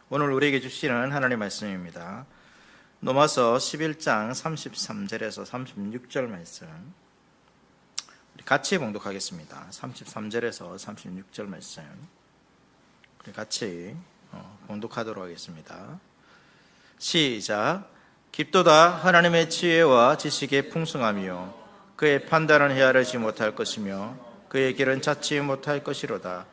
오늘 우리에게 주시는 하나님의 말씀입니다. 로마서 11장 33절에서 36절 말씀 우리 같이 봉독하겠습니다. 33절에서 36절 말씀 우리 같이 봉독하도록 하겠습니다. 시작. 깊도다 하나님의 지혜와 지식의 풍성함이요 그의 판단은 헤아리지 못할 것이며 그의 길은 찾지 못할 것이로다.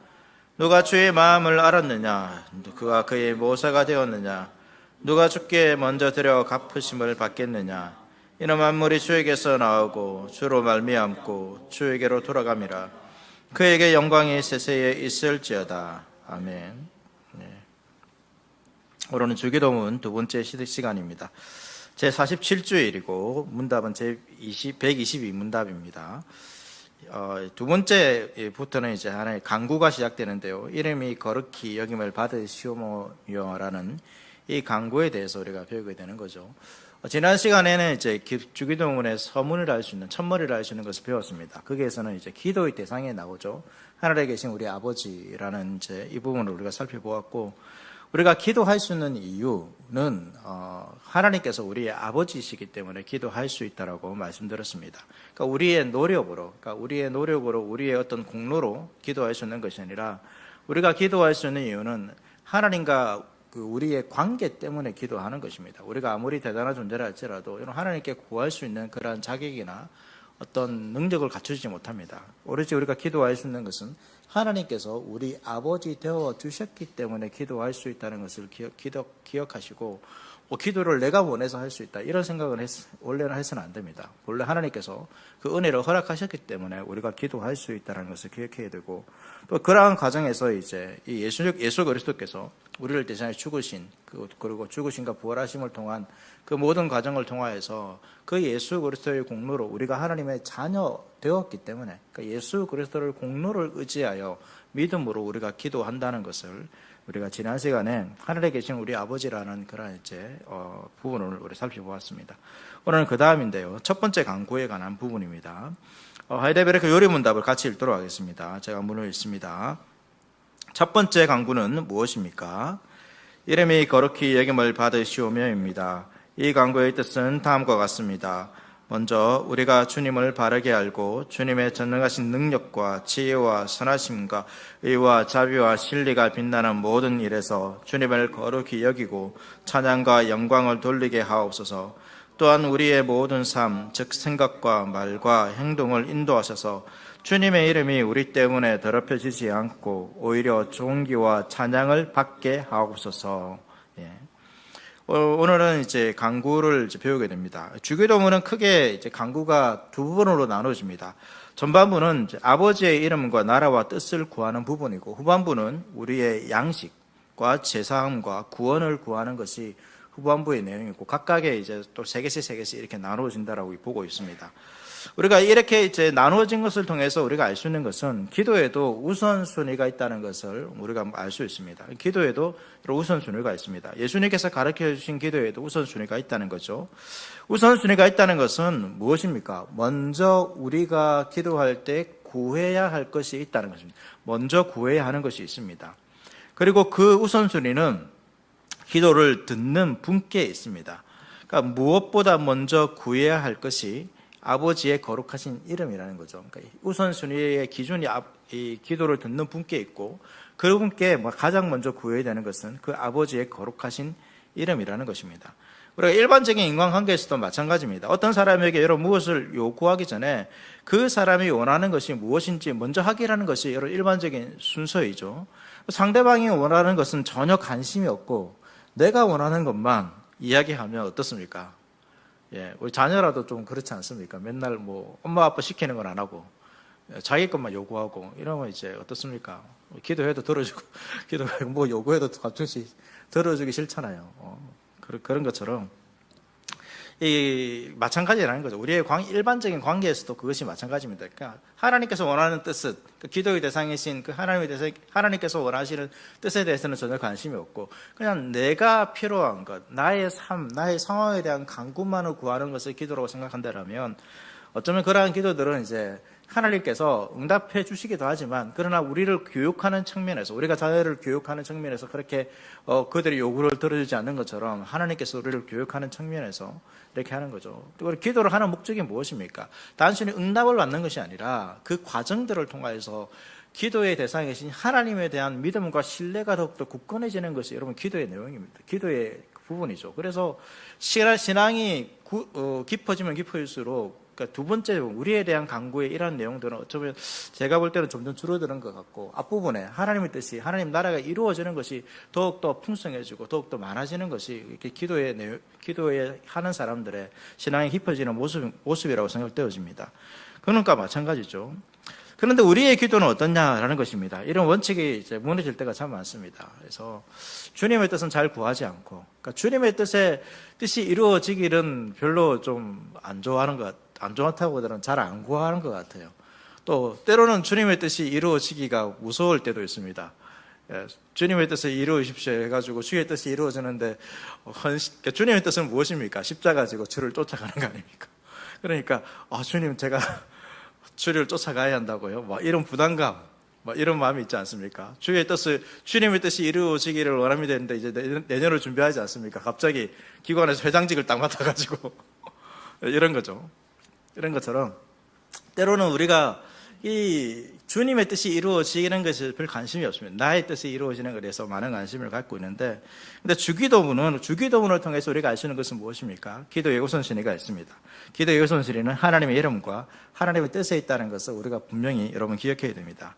누가 주의 마음을 알았느냐? 그가 그의 모사가 되었느냐? 누가 주께 먼저 드려 갚으심을 받겠느냐? 이는 만물이 주에게서 나오고 주로 말미암고 주에게로 돌아감이라. 그에게 영광이 세세에 있을지어다. 아멘. 네. 오늘은 주기도문 두 번째 시간입니다. 제 47주일이고 문답은 제 122문답입니다. 두 번째부터는 이제 하나의 강구가 시작되는데요. 이름이 거룩히 여김을 받으시오며라는 이 강구에 대해서 우리가 배우게 되는 거죠. 지난 시간에는 이제 주기도문의 서문을 알 수 있는, 첫머리를 알 수 있는 것을 배웠습니다. 거기에서는 이제 기도의 대상에 나오죠. 하늘에 계신 우리 아버지라는 이제 이 부분을 우리가 살펴보았고, 우리가 기도할 수 있는 이유는 하나님께서 우리의 아버지이시기 때문에 기도할 수 있다라고 말씀드렸습니다. 그러니까 우리의 노력으로 우리의 어떤 공로로 기도할 수 있는 것이 아니라 우리가 기도할 수 있는 이유는 하나님과 우리의 관계 때문에 기도하는 것입니다. 우리가 아무리 대단한 존재라 할지라도 하나님께 구할 수 있는 그러한 자격이나 어떤 능력을 갖추지 못합니다. 오로지 우리가 기도할 수 있는 것은 하나님께서 우리 아버지 되어 주셨기 때문에 기도할 수 있다는 것을 기억하시고, 기도를 내가 원해서 할 수 있다 이런 생각은 원래는 해서는 안 됩니다. 원래 하나님께서 그 은혜를 허락하셨기 때문에 우리가 기도할 수 있다는 것을 기억해야 되고, 또 그러한 과정에서 이제 이 예수 그리스도께서 우리를 대신해 죽으신 그리고 죽으신과 부활하심을 통한 그 모든 과정을 통하여서 그 예수 그리스도의 공로로 우리가 하나님의 자녀 되었기 때문에, 그러니까 예수 그리스도를 공로를 의지하여 믿음으로 우리가 기도한다는 것을 우리가 지난 시간에 하늘에 계신 우리 아버지라는 그런 이제 부분을 우리 살펴보았습니다. 오늘은 그 다음인데요. 첫 번째 강구에 관한 부분입니다. 하이델베르크 요리문답을 같이 읽도록 하겠습니다. 제가 문을 읽습니다. 첫 번째 강구는 무엇입니까? 이름이 거룩히 여김을 받으시오며입니다. 이 강구의 뜻은 다음과 같습니다. 먼저 우리가 주님을 바르게 알고 주님의 전능하신 능력과 지혜와 선하심과 의와 자비와 진리가 빛나는 모든 일에서 주님을 거룩히 여기고 찬양과 영광을 돌리게 하옵소서. 또한 우리의 모든 삶, 즉 생각과 말과 행동을 인도하셔서 주님의 이름이 우리 때문에 더럽혀지지 않고 오히려 존귀와 찬양을 받게 하옵소서. 오늘은 이제 강구를 배우게 됩니다. 주기도문은 크게 이제 강구가 두 부분으로 나눠집니다. 전반부는 이제 아버지의 이름과 나라와 뜻을 구하는 부분이고, 후반부는 우리의 양식과 제사함과 구원을 구하는 것이 후반부의 내용이고, 각각의 이제 또 세 개씩 이렇게 나누어진다라고 보고 있습니다. 우리가 이렇게 이제 나누어진 것을 통해서 우리가 알 수 있는 것은 기도에도 우선순위가 있다는 것을 우리가 알 수 있습니다. 기도에도 우선순위가 있습니다. 예수님께서 가르쳐 주신 기도에도 우선순위가 있다는 거죠. 우선순위가 있다는 것은 무엇입니까? 먼저 우리가 기도할 때 구해야 할 것이 있다는 것입니다. 먼저 구해야 하는 것이 있습니다. 그리고 그 우선순위는 기도를 듣는 분께 있습니다. 그러니까 무엇보다 먼저 구해야 할 것이 아버지의 거룩하신 이름이라는 거죠. 그러니까 우선순위의 기준이 이 기도를 듣는 분께 있고, 그 분께 가장 먼저 구해야 되는 것은 그 아버지의 거룩하신 이름이라는 것입니다. 우리가 일반적인 인간관계에서도 마찬가지입니다. 어떤 사람에게 여러분 무엇을 요구하기 전에 그 사람이 원하는 것이 무엇인지 먼저 확인하는 것이 여러분 일반적인 순서이죠. 상대방이 원하는 것은 전혀 관심이 없고 내가 원하는 것만 이야기하면 어떻습니까? 우리 자녀라도 좀 그렇지 않습니까? 맨날 엄마 아빠 시키는 건 안 하고 자기 것만 요구하고 이러면 이제 어떻습니까? 기도해도 들어주고 기도하고 요구해도 갑자기 들어주기 싫잖아요. 그런 것처럼 이 마찬가지라는 거죠. 우리의 일반적인 관계에서도 그것이 마찬가지입니다. 그러니까 하나님께서 원하는 뜻은 기도의 대상이신 하나님께서 원하시는 뜻에 대해서는 전혀 관심이 없고 그냥 내가 필요한 것, 나의 삶, 나의 상황에 대한 간구만을 구하는 것을 기도라고 생각한다면 어쩌면 그러한 기도들은 이제 하나님께서 응답해 주시기도 하지만 그러나 우리를 교육하는 측면에서 우리가 자녀를 교육하는 측면에서 그렇게 그들의 요구를 들어주지 않는 것처럼 하나님께서 우리를 교육하는 측면에서 이렇게 하는 거죠. 그리고 기도를 하는 목적이 무엇입니까? 단순히 응답을 받는 것이 아니라 그 과정들을 통해서 기도의 대상이신 하나님에 대한 믿음과 신뢰가 더욱더 굳건해지는 것이 여러분 기도의 내용입니다. 기도의 부분이죠. 그래서 신앙이 깊어지면 깊어질수록 그러니까 두 번째 우리에 대한 간구의 이런 내용들은 어쩌면 제가 볼 때는 점점 줄어드는 것 같고 앞부분에 하나님의 뜻이 하나님 나라가 이루어지는 것이 더욱더 풍성해지고 더욱더 많아지는 것이 이렇게 기도에 하는 사람들의 신앙이 깊어지는 모습이라고 생각되어집니다. 그러니까 마찬가지죠. 그런데 우리의 기도는 어떠냐라는 것입니다. 이런 원칙이 이제 무너질 때가 참 많습니다. 그래서 주님의 뜻은 잘 구하지 않고, 그러니까 주님의 뜻이 이루어지기는 별로 좀 안 좋다고들은 잘 안 구하는 것 같아요. 또 때로는 주님의 뜻이 이루어지기가 무서울 때도 있습니다. 주님의 뜻을 이루어주십시오 해가지고 주의 뜻이 이루어지는데 그러니까 주님의 뜻은 무엇입니까? 십자가 지고 주를 쫓아가는 거 아닙니까? 그러니까 주님 제가 주를 쫓아가야 한다고요? 이런 부담감, 이런 마음이 있지 않습니까? 주님의 뜻이 이루어지기를 원하면 되는데 이제 내년을 준비하지 않습니까? 갑자기 기관에서 회장직을 딱 맡아가지고 이런 거죠. 이런 것처럼 때로는 우리가 이 주님의 뜻이 이루어지는 것에 별 관심이 없습니다. 나의 뜻이 이루어지는 것에서 많은 관심을 갖고 있는데, 근데 주기도문을 통해서 우리가 알 수 있는 것은 무엇입니까? 기도의 우선순위가 있습니다. 기도의 우선순위는 하나님의 이름과 하나님의 뜻에 있다는 것을 우리가 분명히 여러분 기억해야 됩니다.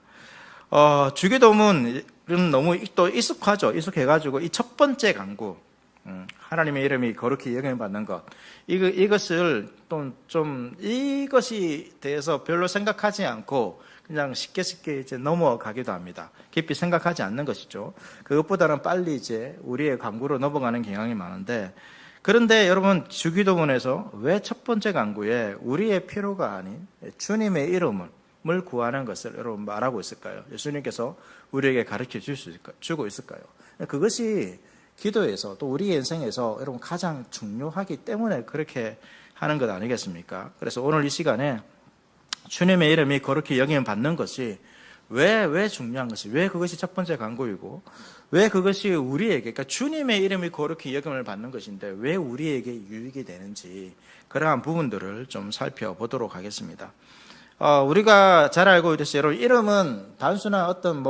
주기도문은 너무 또 익숙해가지고 이 첫 번째 간구, 하나님의 이름이 거룩히 여김받는 것, 이것을 이것이 대해서 별로 생각하지 않고 그냥 쉽게 이제 넘어가기도 합니다. 깊이 생각하지 않는 것이죠. 그것보다는 빨리 이제 우리의 간구로 넘어가는 경향이 많은데, 그런데 여러분 주기도문에서 왜 첫 번째 간구에 우리의 필요가 아닌 주님의 이름을 구하는 것을 여러분 말하고 있을까요? 예수님께서 우리에게 가르쳐 주고 있을까요? 그것이 기도에서 또 우리 인생에서 여러분 가장 중요하기 때문에 그렇게 하는 것 아니겠습니까? 그래서 오늘 이 시간에 주님의 이름이 거룩히 여김을 받는 것이 왜 중요한 것이, 왜 그것이 첫 번째 간구이고, 왜 그것이 우리에게, 그러니까 주님의 이름이 거룩히 여김을 받는 것인데 왜 우리에게 유익이 되는지 그러한 부분들을 좀 살펴보도록 하겠습니다. 우리가 잘 알고 있듯이 여러분 이름은 단순한 어떤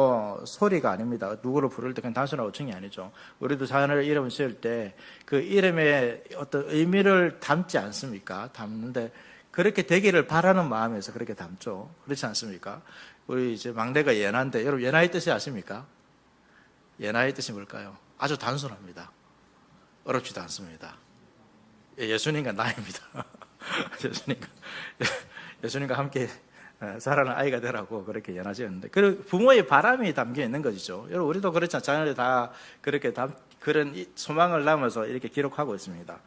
소리가 아닙니다. 누구를 부를 때 그냥 단순한 어청이 아니죠. 우리도 자녀를 이름을 지을 때 그 이름에 어떤 의미를 담지 않습니까? 담는데 그렇게 되기를 바라는 마음에서 그렇게 담죠. 그렇지 않습니까? 우리 이제 막내가 예나인데 여러분 예나의 뜻이 아십니까? 예나의 뜻이 뭘까요? 아주 단순합니다. 어렵지도 않습니다. 예수님과 나입니다. 예수님과 함께 자라는 아이가 되라고 그렇게 연하지었는데, 그 부모의 바람이 담겨 있는 것이죠. 여러분 우리도 그렇잖아요. 자녀들 다 그렇게 그런 소망을 담아서 이렇게 기록하고 있습니다.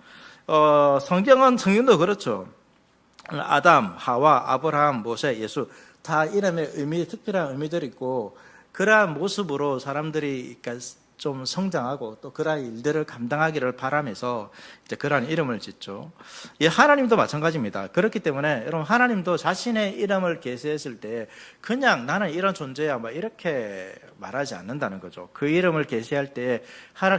성경도 그렇죠. 아담, 하와, 아브라함, 모세, 예수 다 이름의 특별한 의미들이 있고, 그러한 모습으로 사람들이 그러니까 좀 성장하고 또 그러한 일들을 감당하기를 바라면서 이제 그러한 이름을 짓죠. 하나님도 마찬가지입니다. 그렇기 때문에 여러분 하나님도 자신의 이름을 계시했을 때 그냥 나는 이런 존재야 이렇게 말하지 않는다는 거죠. 그 이름을 계시할 때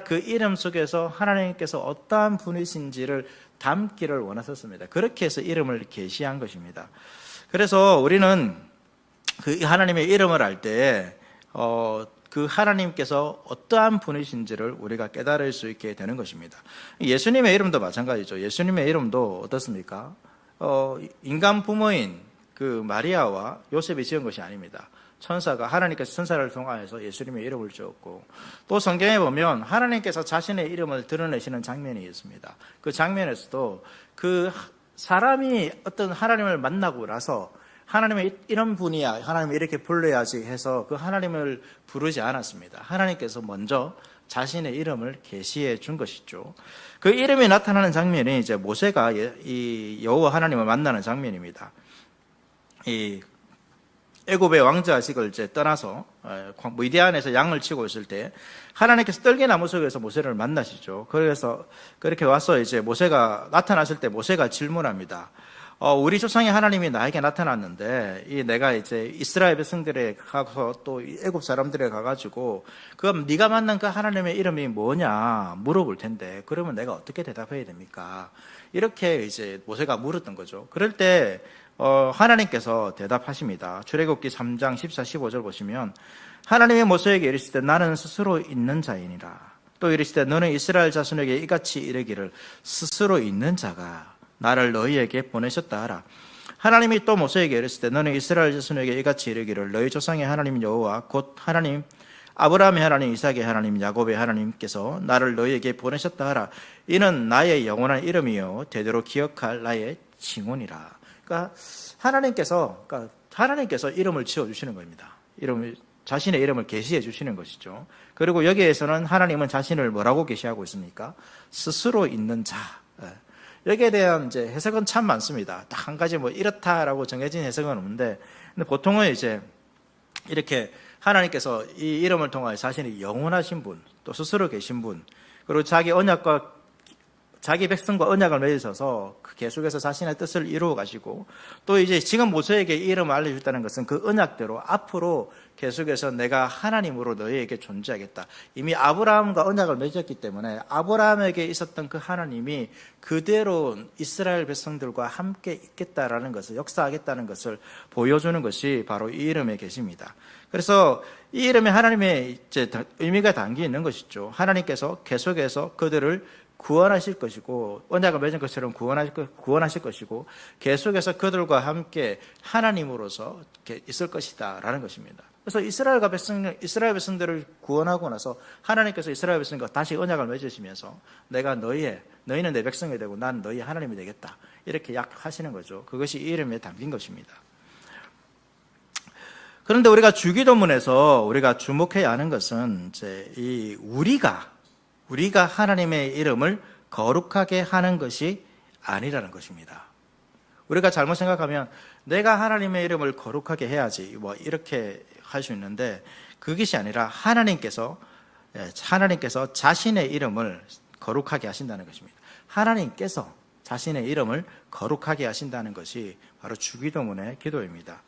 그 이름 속에서 하나님께서 어떠한 분이신지를 담기를 원하셨습니다. 그렇게 해서 이름을 계시한 것입니다. 그래서 우리는 그 하나님의 이름을 알 때 그 하나님께서 어떠한 분이신지를 우리가 깨달을 수 있게 되는 것입니다. 예수님의 이름도 마찬가지죠. 예수님의 이름도 어떻습니까? 인간 부모인 그 마리아와 요셉이 지은 것이 아닙니다. 하나님께서 천사를 통하여서 예수님의 이름을 지었고, 또 성경에 보면 하나님께서 자신의 이름을 드러내시는 장면이 있습니다. 그 장면에서도 그 사람이 어떤 하나님을 만나고 나서 하나님의 이런 분이야, 하나님을 이렇게 불러야지 해서 그 하나님을 부르지 않았습니다. 하나님께서 먼저 자신의 이름을 계시해 준 것이죠. 그 이름이 나타나는 장면이 이제 모세가 이 여호와 하나님을 만나는 장면입니다. 이 애굽의 왕자직을 이제 떠나서 미디안에서 양을 치고 있을 때 하나님께서 떨기나무 속에서 모세를 만나시죠. 그래서 그렇게 와서 이제 모세가 나타났을 때 모세가 질문합니다. 우리 조상의 하나님이 나에게 나타났는데 내가 이제 이스라엘 백성들에 가서 또 애굽 사람들에 가가지고 그럼 네가 만난 그 하나님의 이름이 뭐냐 물어볼 텐데 그러면 내가 어떻게 대답해야 됩니까? 이렇게 이제 모세가 물었던 거죠. 그럴 때 하나님께서 대답하십니다. 출애굽기 3장 14, 15절 보시면 하나님이 모세에게 이르시되 나는 스스로 있는 자이니라. 또 이르시되 너는 이스라엘 자손에게 이같이 이르기를 스스로 있는 자가 나를 너희에게 보내셨다 하라. 하나님이 또 모세에게 이르시되 너는 이스라엘 자손에게 이같이 이르기를 너희 조상의 하나님 여호와 곧 하나님 아브라함의 하나님 이삭의 하나님 야곱의 하나님께서 나를 너희에게 보내셨다 하라. 이는 나의 영원한 이름이요 대대로 기억할 나의 징언이라. 그러니까 하나님께서 이름을 지어 주시는 겁니다. 자신의 이름을 계시해 주시는 것이죠. 그리고 여기에서는 하나님은 자신을 뭐라고 계시하고 있습니까? 스스로 있는 자. 여기에 대한 이제 해석은 참 많습니다. 딱 한 가지 뭐 이렇다라고 정해진 해석은 없는데, 근데 보통은 이제 이렇게 하나님께서 이 이름을 통하여 자신이 영원하신 분, 또 스스로 계신 분, 그리고 자기 백성과 언약을 맺으셔서 계속해서 자신의 뜻을 이루어 가시고, 또 이제 지금 모세에게 이 이름을 알려줬다는 것은 그 언약대로 앞으로 계속해서 내가 하나님으로 너희에게 존재하겠다. 이미 아브라함과 언약을 맺었기 때문에 아브라함에게 있었던 그 하나님이 그대로 이스라엘 백성들과 함께 있겠다라는 것을, 역사하겠다는 것을 보여주는 것이 바로 이 이름에 계십니다. 그래서 이 이름에 하나님의 이제 의미가 담겨 있는 것이죠. 하나님께서 계속해서 그들을 구원하실 것이고, 언약을 맺은 것처럼 구원하실 것이고, 계속해서 그들과 함께 하나님으로서 있을 것이다 라는 것입니다. 그래서 이스라엘 백성들을 구원하고 나서 하나님께서 이스라엘 백성과 다시 언약을 맺으시면서 내가 너희는 내 백성이 되고 난 너희 하나님이 되겠다, 이렇게 약속하시는 거죠. 그것이 이 이름에 담긴 것입니다. 그런데 우리가 주기도문에서 우리가 주목해야 하는 것은 이제 우리가 하나님의 이름을 거룩하게 하는 것이 아니라는 것입니다. 우리가 잘못 생각하면 내가 하나님의 이름을 거룩하게 해야지 뭐 이렇게 할 수 있는데, 그것이 아니라 하나님께서 자신의 이름을 거룩하게 하신다는 것입니다. 하나님께서 자신의 이름을 거룩하게 하신다는 것이 바로 주기도문의 기도입니다.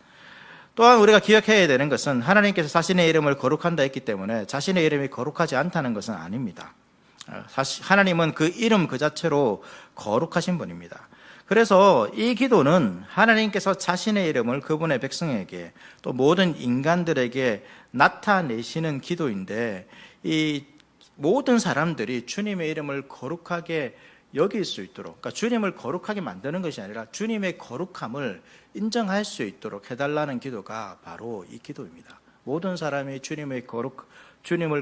또한 우리가 기억해야 되는 것은 하나님께서 자신의 이름을 거룩한다 했기 때문에 자신의 이름이 거룩하지 않다는 것은 아닙니다. 하나님은 그 이름 그 자체로 거룩하신 분입니다. 그래서 이 기도는 하나님께서 자신의 이름을 그분의 백성에게 또 모든 인간들에게 나타내시는 기도인데, 이 모든 사람들이 주님의 이름을 거룩하게 여길 수 있도록, 그러니까 주님을 거룩하게 만드는 것이 아니라 주님의 거룩함을 인정할 수 있도록 해달라는 기도가 바로 이 기도입니다. 모든 사람이 주님을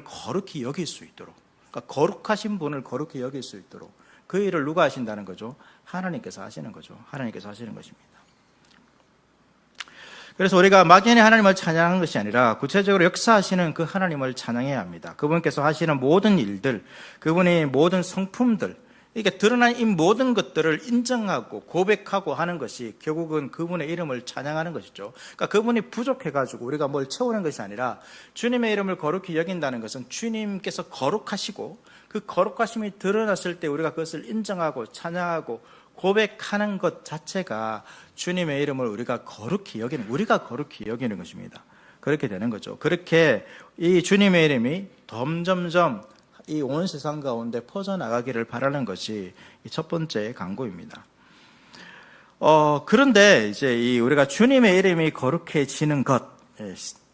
거룩히 여길 수 있도록, 그러니까 거룩하신 분을 거룩히 여길 수 있도록 그 일을 누가 하신다는 거죠? 하나님께서 하시는 거죠. 하나님께서 하시는 것입니다. 그래서 우리가 막연히 하나님을 찬양하는 것이 아니라 구체적으로 역사하시는 그 하나님을 찬양해야 합니다. 그분께서 하시는 모든 일들, 그분의 모든 성품들, 이게 드러난 이 모든 것들을 인정하고 고백하고 하는 것이 결국은 그분의 이름을 찬양하는 것이죠. 그러니까 그분이 부족해가지고 우리가 뭘 채우는 것이 아니라 주님의 이름을 거룩히 여긴다는 것은 주님께서 거룩하시고 그 거룩하심이 드러났을 때 우리가 그것을 인정하고 찬양하고 고백하는 것 자체가 주님의 이름을 우리가 거룩히 여기는 것입니다. 그렇게 되는 거죠. 그렇게 이 주님의 이름이 점점점 이 온 세상 가운데 퍼져나가기를 바라는 것이 첫 번째 간구입니다. 그런데 이제 우리가 주님의 이름이 거룩해지는 것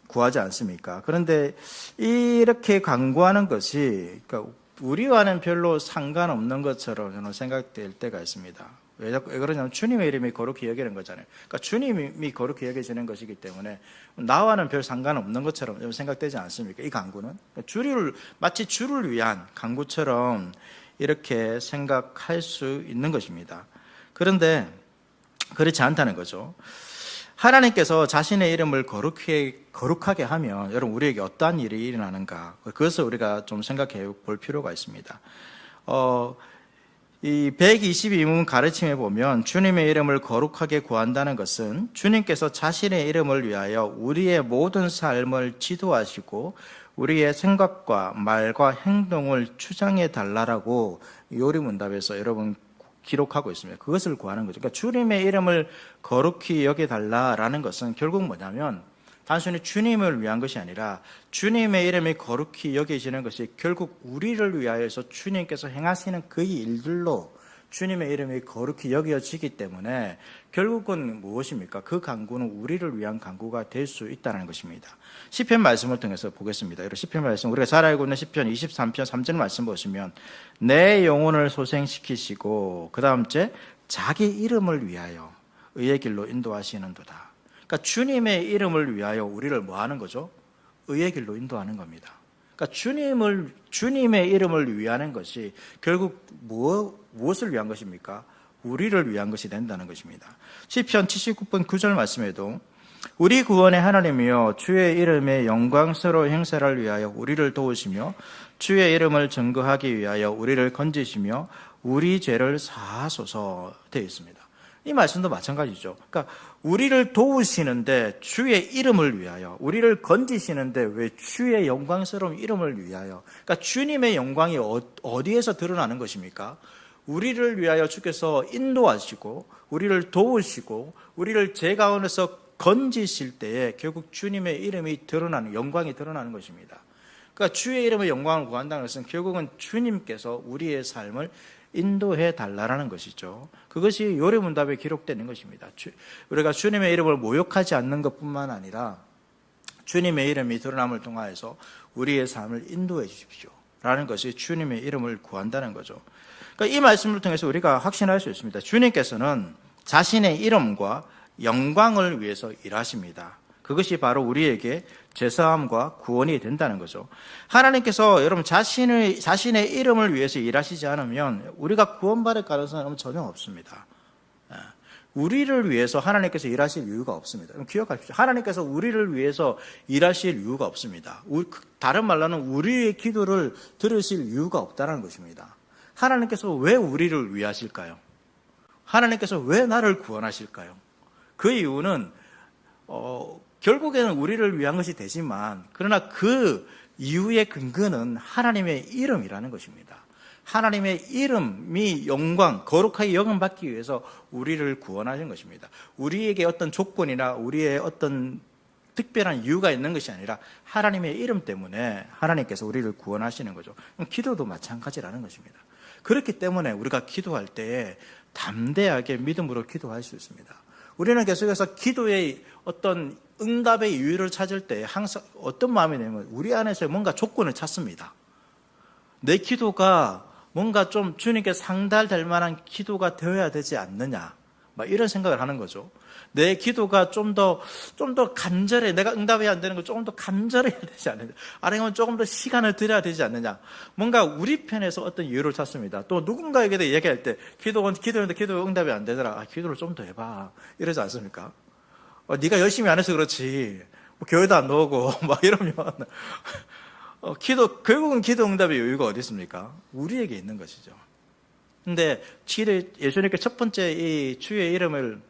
구하지 않습니까? 그런데 이렇게 간구하는 것이 그러니까 우리와는 별로 상관없는 것처럼 저는 생각될 때가 있습니다. 왜 그러냐면 주님의 이름이 거룩히 여기는 거잖아요. 그러니까 주님이 거룩히 여겨지는 것이기 때문에 나와는 별 상관없는 것처럼 생각되지 않습니까? 이 간구는 마치 주를 위한 간구처럼 이렇게 생각할 수 있는 것입니다. 그런데 그렇지 않다는 거죠. 하나님께서 자신의 이름을 거룩하게 하면 여러분 우리에게 어떠한 일이 일어나는가, 그것을 우리가 좀 생각해 볼 필요가 있습니다. 이 122문 가르침에 보면 주님의 이름을 거룩하게 구한다는 것은 주님께서 자신의 이름을 위하여 우리의 모든 삶을 지도하시고 우리의 생각과 말과 행동을 추장해 달라라고 요리문답에서 여러분 기록하고 있습니다. 그것을 구하는 거죠. 그러니까 주님의 이름을 거룩히 여겨달라라는 것은 결국 뭐냐면 단순히 주님을 위한 것이 아니라 주님의 이름이 거룩히 여겨지는 것이 결국 우리를 위하여서 주님께서 행하시는 그 일들로 주님의 이름이 거룩히 여겨지기 때문에 결국은 무엇입니까? 그 간구는 우리를 위한 간구가 될 수 있다는 것입니다. 시편 말씀을 통해서 보겠습니다. 이런 시편 말씀, 우리가 잘 알고 있는 시편 23편 3절 말씀 보시면 내 영혼을 소생시키시고 그 다음째 자기 이름을 위하여 의의 길로 인도하시는도다. 그러니까 주님의 이름을 위하여 우리를 뭐 하는 거죠? 의의 길로 인도하는 겁니다. 그러니까 주님의 이름을 위하는 것이 결국 무엇을 위한 것입니까? 우리를 위한 것이 된다는 것입니다. 시편 79편 9절 말씀에도 우리 구원의 하나님이여 주의 이름의 영광스러운 행사를 위하여 우리를 도우시며 주의 이름을 증거하기 위하여 우리를 건지시며 우리 죄를 사하소서 되어 있습니다. 이 말씀도 마찬가지죠. 그러니까 우리를 도우시는데 주의 이름을 위하여, 우리를 건지시는데 왜 주의 영광스러운 이름을 위하여. 그러니까 주님의 영광이 어디에서 드러나는 것입니까? 우리를 위하여 주께서 인도하시고 우리를 도우시고 우리를 죄 가운데서 건지실 때에 결국 주님의 이름이 드러나는, 영광이 드러나는 것입니다. 그러니까 주의 이름의 영광을 구한다는 것은 결국은 주님께서 우리의 삶을 인도해 달라라는 것이죠. 그것이 요리문답에 기록되는 것입니다. 우리가 주님의 이름을 모욕하지 않는 것뿐만 아니라 주님의 이름이 드러남을 통하여서 우리의 삶을 인도해 주십시오 라는 것이 주님의 이름을 구한다는 거죠. 그러니까 이 말씀을 통해서 우리가 확신할 수 있습니다. 주님께서는 자신의 이름과 영광을 위해서 일하십니다. 그것이 바로 우리에게 죄사함과 구원이 된다는 거죠. 하나님께서 여러분 자신의 이름을 위해서 일하시지 않으면 우리가 구원받을 가능성은 전혀 없습니다. 우리를 위해서 하나님께서 일하실 이유가 없습니다. 기억하십시오. 하나님께서 우리를 위해서 일하실 이유가 없습니다. 다른 말로는 우리의 기도를 들으실 이유가 없다는 것입니다. 하나님께서 왜 우리를 위하실까요? 하나님께서 왜 나를 구원하실까요? 그 이유는 결국에는 우리를 위한 것이 되지만 그러나 그 이유의 근거는 하나님의 이름이라는 것입니다. 하나님의 이름이 영광, 거룩하게 여김받기 위해서 우리를 구원하신 것입니다. 우리에게 어떤 조건이나 우리의 어떤 특별한 이유가 있는 것이 아니라 하나님의 이름 때문에 하나님께서 우리를 구원하시는 거죠. 기도도 마찬가지라는 것입니다. 그렇기 때문에 우리가 기도할 때에 담대하게 믿음으로 기도할 수 있습니다. 우리는 계속해서 기도의 어떤 응답의 이유를 찾을 때 항상 어떤 마음이 되면 우리 안에서 뭔가 조건을 찾습니다. 내 기도가 뭔가 좀 주님께 상달될 만한 기도가 되어야 되지 않느냐, 막 이런 생각을 하는 거죠. 내 기도가 좀 더 간절해, 내가 응답이 안 되는 거 조금 더 간절해야 되지 않느냐, 아니면 조금 더 시간을 들여야 되지 않느냐, 뭔가 우리 편에서 어떤 이유를 찾습니다. 또 누군가에게 얘기할 때 기도했는데 기도 응답이 안 되더라. 기도를 좀 더 해봐, 이러지 않습니까? 네가 열심히 안 해서 그렇지, 교회도 안 나오고 막 이러면 결국은 기도 응답의 여유가 어디 있습니까? 우리에게 있는 것이죠. 근데 예수님께 첫 번째 이 주의 이름을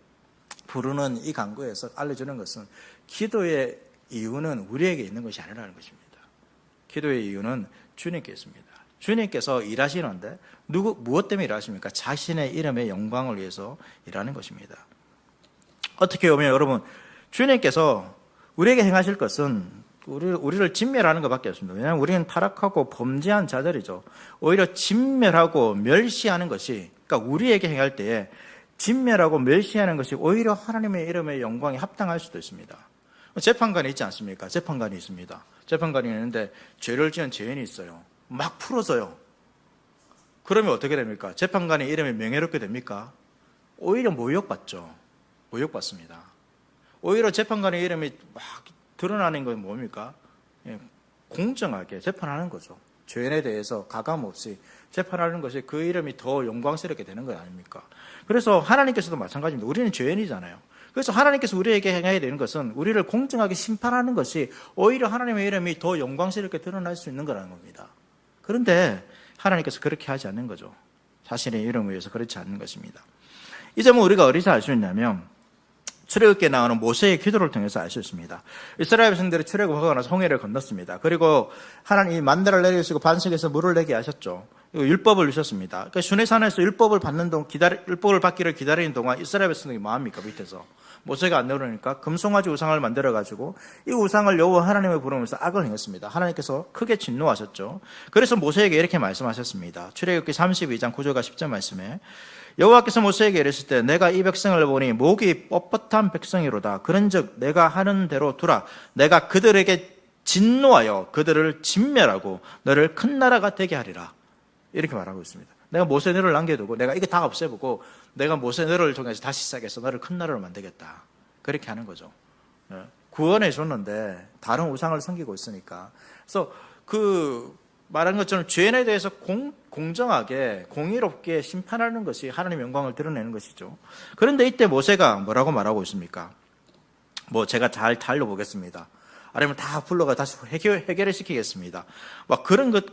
부르는 이 간구에서 알려주는 것은 기도의 이유는 우리에게 있는 것이 아니라는 것입니다. 기도의 이유는 주님께 있습니다. 주님께서 일하시는데 무엇 때문에 일하십니까? 자신의 이름의 영광을 위해서 일하는 것입니다. 어떻게 보면 여러분, 주님께서 우리에게 행하실 것은 우리를 진멸하는 것밖에 없습니다. 왜냐하면 우리는 타락하고 범죄한 자들이죠. 오히려 진멸하고 멸시하는 것이, 그러니까 우리에게 행할 때에 진멸하고 멸시하는 것이 오히려 하나님의 이름의 영광에 합당할 수도 있습니다. 재판관이 있지 않습니까? 재판관이 있습니다. 재판관이 있는데 죄를 지은 죄인이 있어요. 막 풀어져요. 그러면 어떻게 됩니까? 재판관의 이름이 명예롭게 됩니까? 오히려 모욕받죠. 모욕받습니다. 오히려 재판관의 이름이 막 드러나는 건 뭡니까? 공정하게 재판하는 거죠. 죄인에 대해서 가감없이 재판하는 것이 그 이름이 더 영광스럽게 되는 거 아닙니까? 그래서 하나님께서도 마찬가지입니다. 우리는 죄인이잖아요. 그래서 하나님께서 우리에게 행해야 되는 것은 우리를 공정하게 심판하는 것이 오히려 하나님의 이름이 더 영광스럽게 드러날 수 있는 거라는 겁니다. 그런데 하나님께서 그렇게 하지 않는 거죠. 자신의 이름을 위해서 그렇지 않는 것입니다. 이 점은 우리가 어디서 알 수 있냐면 출애굽기에 나오는 모세의 기도를 통해서 알 수 있습니다. 이스라엘 백성들이 출애굽하고 나서 홍해를 건넜습니다. 그리고 하나님이 만나를 내리시고 반석에서 물을 내게 하셨죠. 율법을 주셨습니다. 그러니까 시내산에서 율법을 받기를 기다리는 동안 이스라엘 백성들이 뭐합니까? 밑에서 모세가 안 내려오니까 금송아지 우상을 만들어가지고 이 우상을 여호와 하나님을 부르면서 악을 행했습니다. 하나님께서 크게 진노하셨죠. 그래서 모세에게 이렇게 말씀하셨습니다. 출애굽기 32장 9절과 10절 말씀에 여호와께서 모세에게 이르실 때 내가 이 백성을 보니 목이 뻣뻣한 백성이로다. 그런즉 내가 하는 대로 두라. 내가 그들에게 진노하여 그들을 진멸하고 너를 큰 나라가 되게 하리라. 이렇게 말하고 있습니다. 내가 모세 너를 남겨두고 내가 이거 다 없애보고 내가 모세 너를 통해서 다시 시작해서 너를 큰 나라로 만들겠다. 그렇게 하는 거죠. 구원해 줬는데 다른 우상을 섬기고 있으니까. 그래서 그 말한 것처럼 죄인에 대해서 공정하게 공의롭게 심판하는 것이 하나님의 영광을 드러내는 것이죠. 그런데 이때 모세가 뭐라고 말하고 있습니까? 제가 잘 달려보겠습니다. 아니면 다 불러가 다시 해결을 시키겠습니다.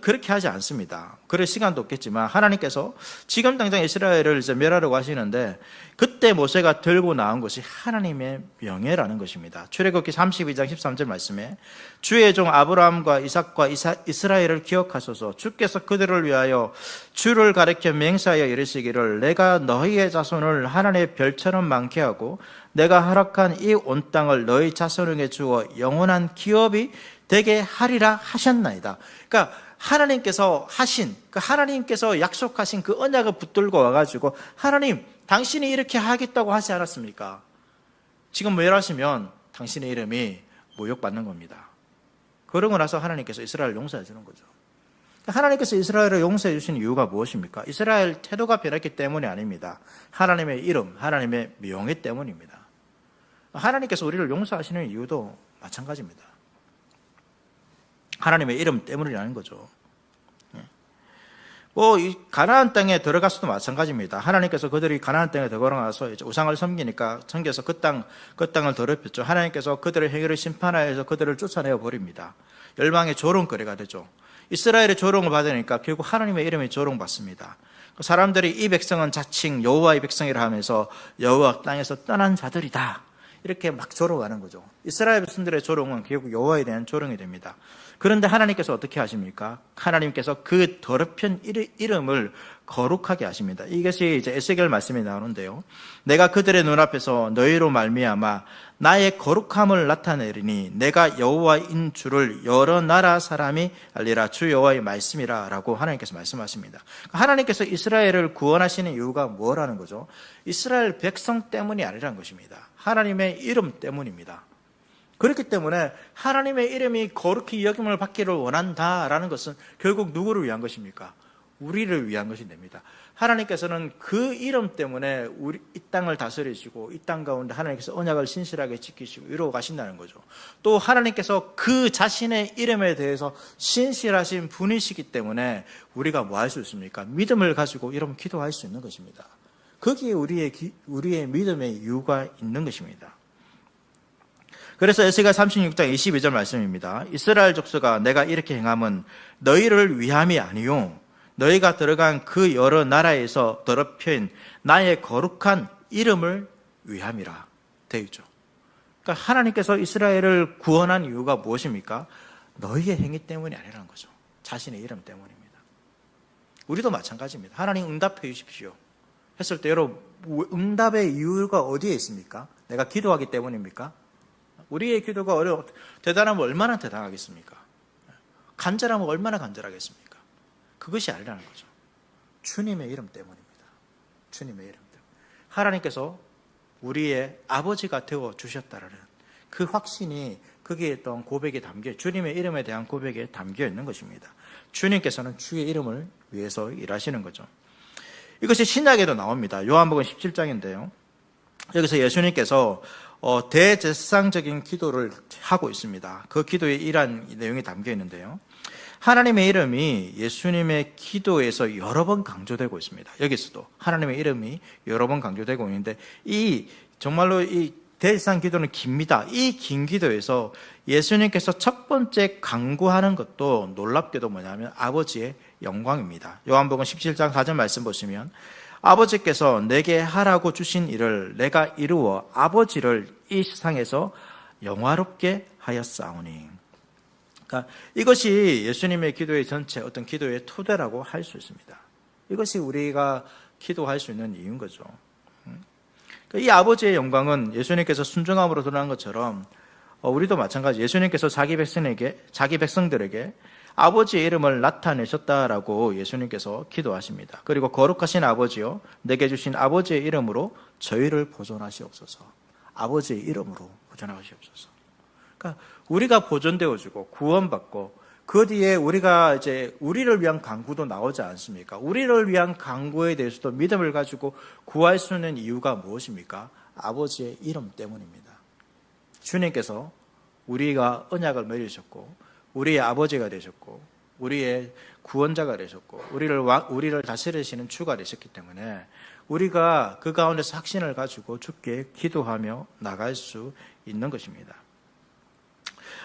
그렇게 하지 않습니다. 그럴 시간도 없겠지만 하나님께서 지금 당장 이스라엘을 이제 멸하려고 하시는데 그때 모세가 들고 나온 것이 하나님의 명예라는 것입니다. 출애굽기 32장 13절 말씀에 주의 종 아브라함과 이삭과 이스라엘을 기억하소서. 주께서 그들을 위하여 주를 가리켜 맹세하여 이르시기를 내가 너희의 자손을 하나님의 별처럼 많게 하고 내가 허락한 이 온 땅을 너희 자손에게 주어 영원한 기업이 되게 하리라 하셨나이다. 그러니까 하나님께서 하나님께서 약속하신 그 언약을 붙들고 와가지고 하나님 당신이 이렇게 하겠다고 하지 않았습니까? 지금 멸하시면 당신의 이름이 모욕받는 겁니다. 그러고 나서 하나님께서 이스라엘을 용서해 주는 거죠. 하나님께서 이스라엘을 용서해 주신 이유가 무엇입니까? 이스라엘 태도가 변했기 때문이 아닙니다. 하나님의 이름, 하나님의 명예 때문입니다. 하나님께서 우리를 용서하시는 이유도 마찬가지입니다. 하나님의 이름 때문이라는 거죠. 이 가나안 땅에 들어가서도 마찬가지입니다. 하나님께서 그들이 가나안 땅에 들어가서 이제 우상을 섬기니까 섬겨서 그 땅을 더럽혔죠. 하나님께서 그들의 행위를 심판하여서 그들을 쫓아내어 버립니다. 열방의 조롱거리가 되죠. 이스라엘의 조롱을 받으니까 결국 하나님의 이름이 조롱받습니다. 사람들이 이 백성은 자칭 여호와의 백성이라 하면서 여호와 땅에서 떠난 자들이다. 이렇게 막 조롱하는 거죠. 이스라엘 백성들의 조롱은 결국 여호와에 대한 조롱이 됩니다. 그런데 하나님께서 어떻게 하십니까? 하나님께서 그 더럽힌 이름을 거룩하게 하십니다. 이것이 이제 에스겔 말씀이 나오는데요. 내가 그들의 눈앞에서 너희로 말미암아 나의 거룩함을 나타내리니 내가 여호와인 줄을 여러 나라 사람이 알리라. 주 여호와의 말씀이라 라고 하나님께서 말씀하십니다. 하나님께서 이스라엘을 구원하시는 이유가 뭐라는 거죠? 이스라엘 백성 때문이 아니라는 것입니다. 하나님의 이름 때문입니다. 그렇기 때문에 하나님의 이름이 거룩히 여김을 받기를 원한다라는 것은 결국 누구를 위한 것입니까? 우리를 위한 것이 됩니다. 하나님께서는 그 이름 때문에 이 땅을 다스리시고 이 땅 가운데 하나님께서 언약을 신실하게 지키시고 이루어 가신다는 거죠. 또 하나님께서 그 자신의 이름에 대해서 신실하신 분이시기 때문에 우리가 뭐 할 수 있습니까? 믿음을 가지고 이러면 기도할 수 있는 것입니다. 거기에 우리의 믿음의 이유가 있는 것입니다. 그래서 에스겔 36장 22절 말씀입니다. 이스라엘 족속아 내가 이렇게 행함은 너희를 위함이 아니요 너희가 들어간 그 여러 나라에서 더럽힌 나의 거룩한 이름을 위함이라 되어 있죠. 그러니까 하나님께서 이스라엘을 구원한 이유가 무엇입니까? 너희의 행위 때문이 아니라는 거죠. 자신의 이름 때문입니다. 우리도 마찬가지입니다. 하나님 응답해 주십시오 했을 때 여러분 응답의 이유가 어디에 있습니까? 내가 기도하기 때문입니까? 우리의 기도가 대단하면 얼마나 대단하겠습니까? 간절하면 얼마나 간절하겠습니까? 그것이 아니라는 거죠. 주님의 이름 때문입니다. 주님의 이름 때문에. 하나님께서 우리의 아버지가 되어 주셨다라는 그 확신이 거기에 있던 고백에 주님의 이름에 대한 고백에 담겨 있는 것입니다. 주님께서는 주의 이름을 위해서 일하시는 거죠. 이것이 신약에도 나옵니다. 요한복음 17장인데요. 여기서 예수님께서 대제사장적인 기도를 하고 있습니다. 그 기도에 이러한 내용이 담겨 있는데요. 하나님의 이름이 예수님의 기도에서 여러 번 강조되고 있습니다. 여기서도 하나님의 이름이 여러 번 강조되고 있는데 정말로 이 대제사장 기도는 깁니다. 이 긴 기도에서 예수님께서 첫 번째 강구하는 것도 놀랍게도 뭐냐면 아버지의 영광입니다. 요한복음 17장 4절 말씀 보시면 아버지께서 내게 하라고 주신 일을 내가 이루어 아버지를 이 세상에서 영화롭게 하였사오니. 그러니까 이것이 예수님의 기도의 전체 어떤 기도의 토대라고 할 수 있습니다. 이것이 우리가 기도할 수 있는 이유인 거죠. 이 아버지의 영광은 예수님께서 순종함으로 드러난 것처럼 우리도 마찬가지 예수님께서 자기 백성들에게 아버지의 이름을 나타내셨다라고 예수님께서 기도하십니다. 그리고 거룩하신 아버지요 내게 주신 아버지의 이름으로 저희를 보존하시옵소서. 아버지의 이름으로 보존하시옵소서. 그러니까 우리가 보존되어지고 구원받고 그 뒤에 우리가 이제 우리를 위한 간구도 나오지 않습니까? 우리를 위한 간구에 대해서도 믿음을 가지고 구할 수 있는 이유가 무엇입니까? 아버지의 이름 때문입니다. 주님께서 우리가 언약을 맺으셨고 우리의 아버지가 되셨고 우리의 구원자가 되셨고 우리를 다스리시는 주가 되셨기 때문에 우리가 그 가운데서 확신을 가지고 주께 기도하며 나갈 수 있는 것입니다.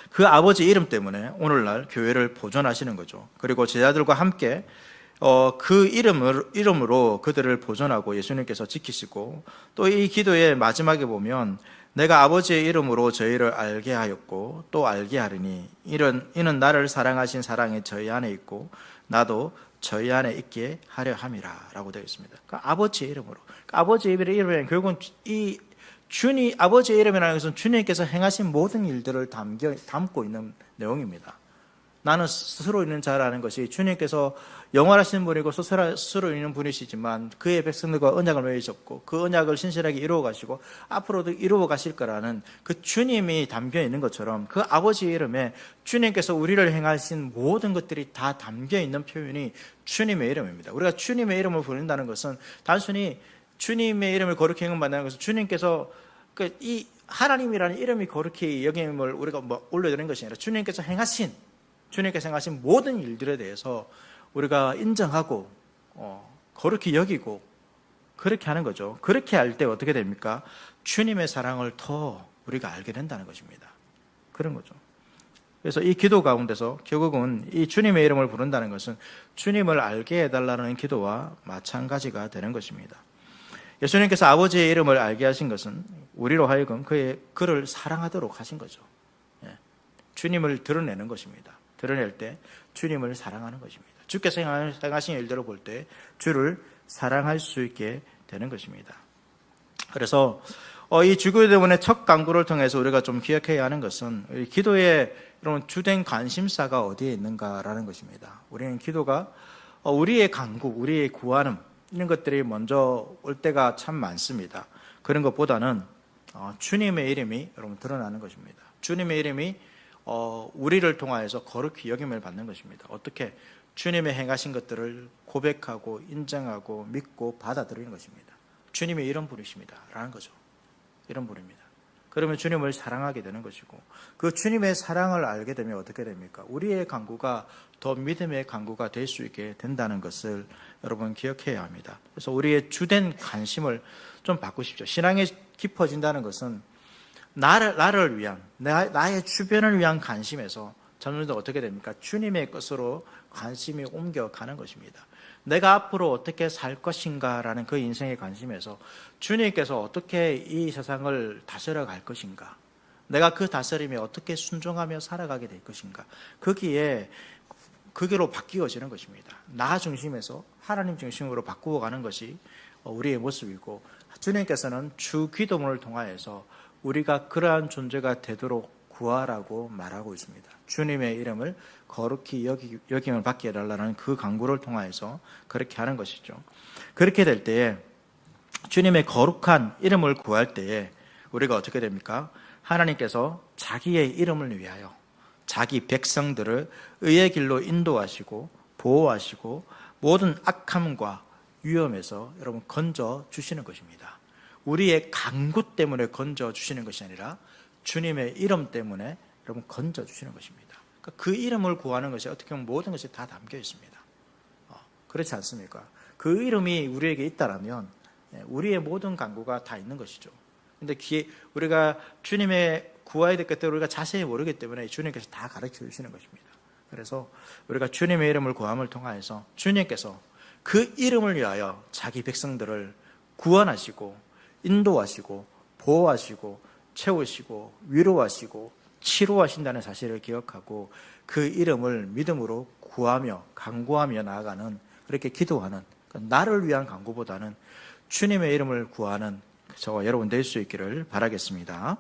그 아버지 이름 때문에 오늘날 교회를 보존하시는 거죠. 그리고 제자들과 함께 그 이름으로 그들을 보존하고 예수님께서 지키시고 또 이 기도의 마지막에 보면 내가 아버지의 이름으로 저희를 알게 하였고 또 알게 하리니 이는 나를 사랑하신 사랑이 저희 안에 있고 나도 저희 안에 있게 하려 함이라 라고 되어 있습니다. 그러니까 아버지의 이름으로. 그러니까 아버지의 이름은 결국은 이 아버지의 이름이라는 것은 주님께서 행하신 모든 일들을 담고 있는 내용입니다. 나는 스스로 있는 자라는 것이 주님께서 영원하신 분이고 스스로 있는 분이시지만 그의 백성들과 언약을 맺으셨고 그 언약을 신실하게 이루어 가시고 앞으로도 이루어 가실 거라는 그 주님이 담겨 있는 것처럼 그 아버지의 이름에 주님께서 우리를 행하신 모든 것들이 다 담겨 있는 표현이 주님의 이름입니다. 우리가 주님의 이름을 부른다는 것은 단순히 주님의 이름을 거룩히 행함받는 것은 주님께서 이 하나님이라는 이름이 거룩히 여김을 우리가 올려드리는 것이 아니라 주님께서 행하신 모든 일들에 대해서 우리가 인정하고 거룩히 여기고 그렇게 하는 거죠. 그렇게 할 때 어떻게 됩니까? 주님의 사랑을 더 우리가 알게 된다는 것입니다. 그런 거죠. 그래서 이 기도 가운데서 결국은 이 주님의 이름을 부른다는 것은 주님을 알게 해달라는 기도와 마찬가지가 되는 것입니다. 예수님께서 아버지의 이름을 알게 하신 것은 우리로 하여금 그를 사랑하도록 하신 거죠. 주님을 드러내는 것입니다. 드러낼 때 주님을 사랑하는 것입니다. 주께서 행하신 일들을 볼 때 주를 사랑할 수 있게 되는 것입니다. 그래서 이 주기도문의 첫 강구를 통해서 우리가 좀 기억해야 하는 것은 기도의 이런 주된 관심사가 어디에 있는가라는 것입니다. 우리는 기도가 우리의 간구, 우리의 구하는 이런 것들이 먼저 올 때가 참 많습니다. 그런 것보다는 주님의 이름이 여러분 드러나는 것입니다. 주님의 이름이 우리를 통하여서 거룩히 여김을 받는 것입니다. 어떻게? 주님의 행하신 것들을 고백하고 인정하고 믿고 받아들이는 것입니다. 주님이 이런 분이십니다 라는 거죠. 이런 분입니다. 그러면 주님을 사랑하게 되는 것이고 그 주님의 사랑을 알게 되면 어떻게 됩니까? 우리의 간구가 더 믿음의 간구가 될 수 있게 된다는 것을 여러분 기억해야 합니다. 그래서 우리의 주된 관심을 좀 바꾸십시오. 신앙이 깊어진다는 것은 나를 위한 나의 주변을 위한 관심에서 점점 더 어떻게 됩니까? 주님의 것으로 관심이 옮겨가는 것입니다. 내가 앞으로 어떻게 살 것인가라는 그 인생의 관심에서 주님께서 어떻게 이 세상을 다스려 갈 것인가, 내가 그 다스림에 어떻게 순종하며 살아가게 될 것인가, 거기로 바뀌어지는 것입니다. 나 중심에서 하나님 중심으로 바꾸어 가는 것이 우리의 모습이고 주님께서는 주 기도문을 통하여서 우리가 그러한 존재가 되도록 구하라고 말하고 있습니다. 주님의 이름을 거룩히 여김을 받게 해달라는 그 강구를 통하여서 그렇게 하는 것이죠. 그렇게 될 때에 주님의 거룩한 이름을 구할 때에 우리가 어떻게 됩니까? 하나님께서 자기의 이름을 위하여 자기 백성들을 의의 길로 인도하시고 보호하시고 모든 악함과 위험에서 여러분 건져 주시는 것입니다. 우리의 간구 때문에 건져 주시는 것이 아니라 주님의 이름 때문에 여러분 건져 주시는 것입니다. 그러니까 그 이름을 구하는 것이 어떻게 보면 모든 것이 다 담겨 있습니다. 그렇지 않습니까? 그 이름이 우리에게 있다라면 우리의 모든 간구가 다 있는 것이죠. 근데 우리가 주님의 구해야 될 것들을 우리가 자세히 모르기 때문에 주님께서 다 가르쳐 주시는 것입니다. 그래서 우리가 주님의 이름을 구함을 통하여서 주님께서 그 이름을 위하여 자기 백성들을 구원하시고 인도하시고 보호하시고 채우시고 위로하시고 치료하신다는 사실을 기억하고 그 이름을 믿음으로 구하며 간구하며 나아가는, 그렇게 기도하는, 나를 위한 간구보다는 주님의 이름을 구하는 저와 여러분 될 수 있기를 바라겠습니다.